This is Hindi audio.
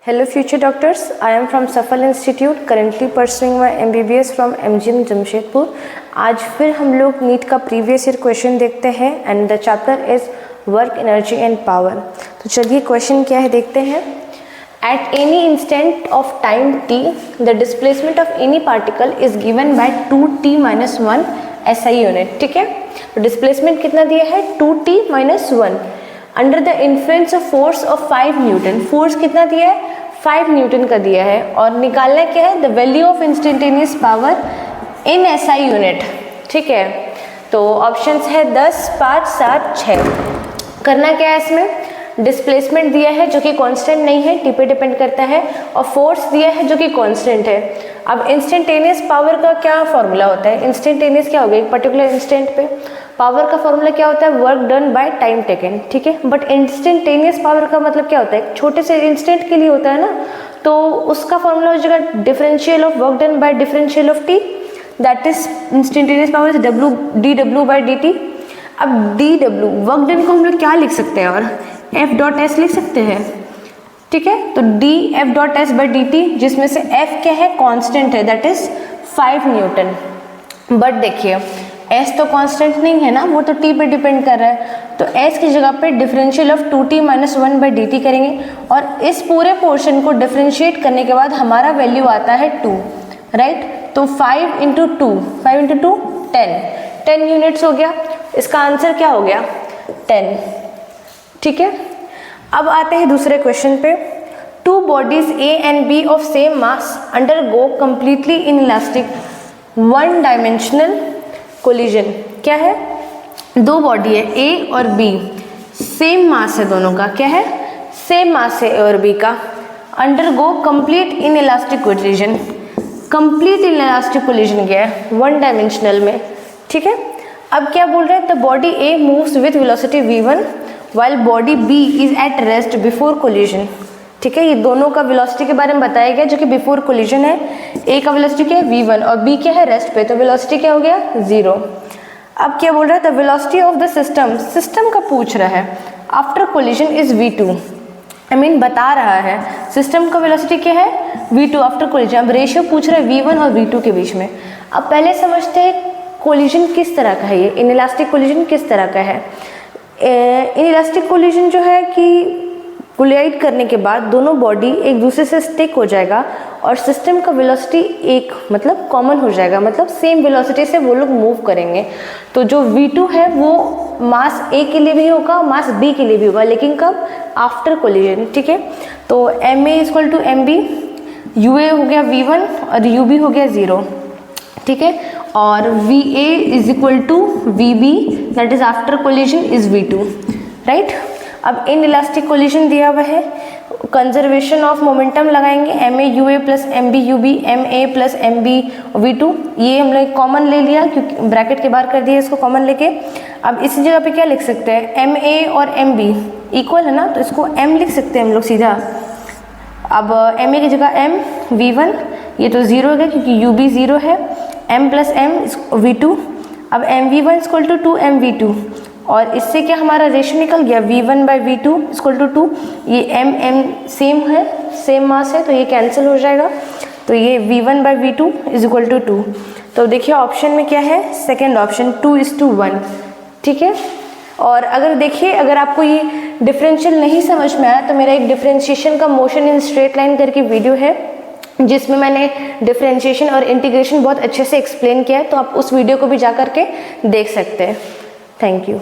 Hello future doctors, I am from Safal Institute, currently pursuing my MBBS from MGM Jamshedpur. आज फिर हम लोग नीट का प्रीवियस ईयर क्वेश्चन देखते हैं and the chapter is work energy and power. तो चलिए क्वेश्चन क्या है देखते हैं। At any instant of time t, the displacement of any particle is given by 2t minus 1 SI unit। ठीक है, तो डिस्प्लेसमेंट कितना दिया है 2t minus 1 under the influence of force of 5 Newton. Force कितना दिया है 5 न्यूटन का दिया है और निकालना क्या है the value of instantaneous power in SI unit. ठीक है, तो ऑप्शंस है 10, 5, 7, 6। करना क्या है इसमें, डिस्प्लेसमेंट दिया है जो कि कांस्टेंट नहीं है, टी पे डिपेंड करता है, और फोर्स दिया है जो कि कांस्टेंट है। अब इंस्टेंटेनियस पावर का क्या फॉर्मूला होता है, इंस्टेंटेनियस क्या होगा एक पर्टिकुलर इंस्टेंट पे, पावर का फॉर्मूला क्या होता है work done by time taken. ठीक है, बट इंस्टेंटेनियस पावर का मतलब क्या होता है, छोटे से इंस्टेंट के लिए होता है ना, तो उसका फॉर्मूला हो जाएगा differential of work done by differential of T, that is instantaneous power is dw/dt। अब dw वर्क डन को हम लोग क्या लिख सकते हैं, और F.S लिख सकते हैं। ठीक है, तो dF.S/dt जिसमें से F क्या है कांस्टेंट है, दैट इज 5 न्यूटन। बट देखिए S तो कांस्टेंट नहीं है ना, वो तो T पे डिपेंड कर रहा है, तो S की जगह पे डिफरेंशियल ऑफ 2t - 1/dt करेंगे और इस पूरे पोर्शन को डिफरेंशिएट करने के बाद हमारा वैल्यू आता है 2, राइट। तो 5 × 2 10 यूनिट्स हो गया, इसका आंसर क्या हो गया 10। ठीक है, अब आते हैं दूसरे क्वेश्चन पे। Two bodies A and B of same mass undergo completely inelastic one dimensional collision. क्या है, दो बॉडी है A और B, सेम मास है दोनों का, क्या है सेम मास है A और B का, undergo complete inelastic collision. Complete inelastic collision क्या है वन डायमेंशनल में। ठीक है, अब क्या बोल रहे हैं, the body A moves with velocity v1 while body B is at rest before collision। ठीक है, ये दोनों का वेलोसिटी के बारे में बताया गया जो कि बिफोर कोलिजन है। A का वेलोसिटी क्या है v1 और B क्या है रेस्ट पे, तो वेलोसिटी क्या हो गया 0। अब क्या बोल रहा है, the velocity of the system, system का पूछ रहा है, after collision is v2। I mean बता रहा है सिस्टम का वेलोसिटी क्या है v2 आफ्टर कोलिजन। अब रेशियो पूछ रहा है v1 और v2 के बीच में। अब पहले समझते हैं कोलिजन किस तरह का है, ये इनइलास्टिक कोलिजन किस तरह का है। इनइलास्टिक कोलिजन जो है कि कोलाइड करने के बाद दोनों बॉडी एक दूसरे से स्टिक हो जाएगा और सिस्टम का वेलोसिटी एक मतलब कॉमन हो जाएगा, मतलब सेम वेलोसिटी से वो लोग मूव करेंगे। तो जो v2 है वो मास A के लिए भी होगा, मास B के लिए भी होगा, लेकिन कब आफ्टर कोलिजन। ठीक है, तो ma = mb, ua हो गया v1 और ub हो गया 0। ठीक है, और va = vb that is after collision is v2, right. अब इन इलास्टिक कोलिजन दिया हुआ है, कंजर्वेशन ऑफ मोमेंटम लगाएंगे, ma ua + mb ub ma + mb v2, ये हम लोग कॉमन ले लिया क्योंकि ब्रैकेट के बाहर कर दिया इसको कॉमन लेके। अब इसी जगह पे क्या लिख सकते हैं, ma और mb इक्वल है ना, तो इसको m लिख सकते हैं हम लोग सीधा। अब ma की जगह m v1, ये तो 0 हो गया क्योंकि ub 0 है, m + m v2। अब mv1 = 2mv2 और इससे क्या हमारा रेशियो निकल गया v1/v2 = 2। ये m सेम है, सेम मास है, तो ये कैंसिल हो जाएगा, तो ये v1/v2 = 2। तो देखिए ऑप्शन में क्या है, सेकेंड ऑप्शन 2:1। ठीक है, और अगर देखिए अगर आपको ये डिफरेंशियल नहीं समझ में आया तो मेरा एक डिफरेंशिएशन का मोशन इन स्ट्रेट लाइन करके वीडियो है जिसमें मैंने डिफरेंशिएशन और इंटीग्रेशन बहुत अच्छे से एक्सप्लेन किया है, तो आप उस वीडियो को भी जा करके देख सकते हैं। Thank you.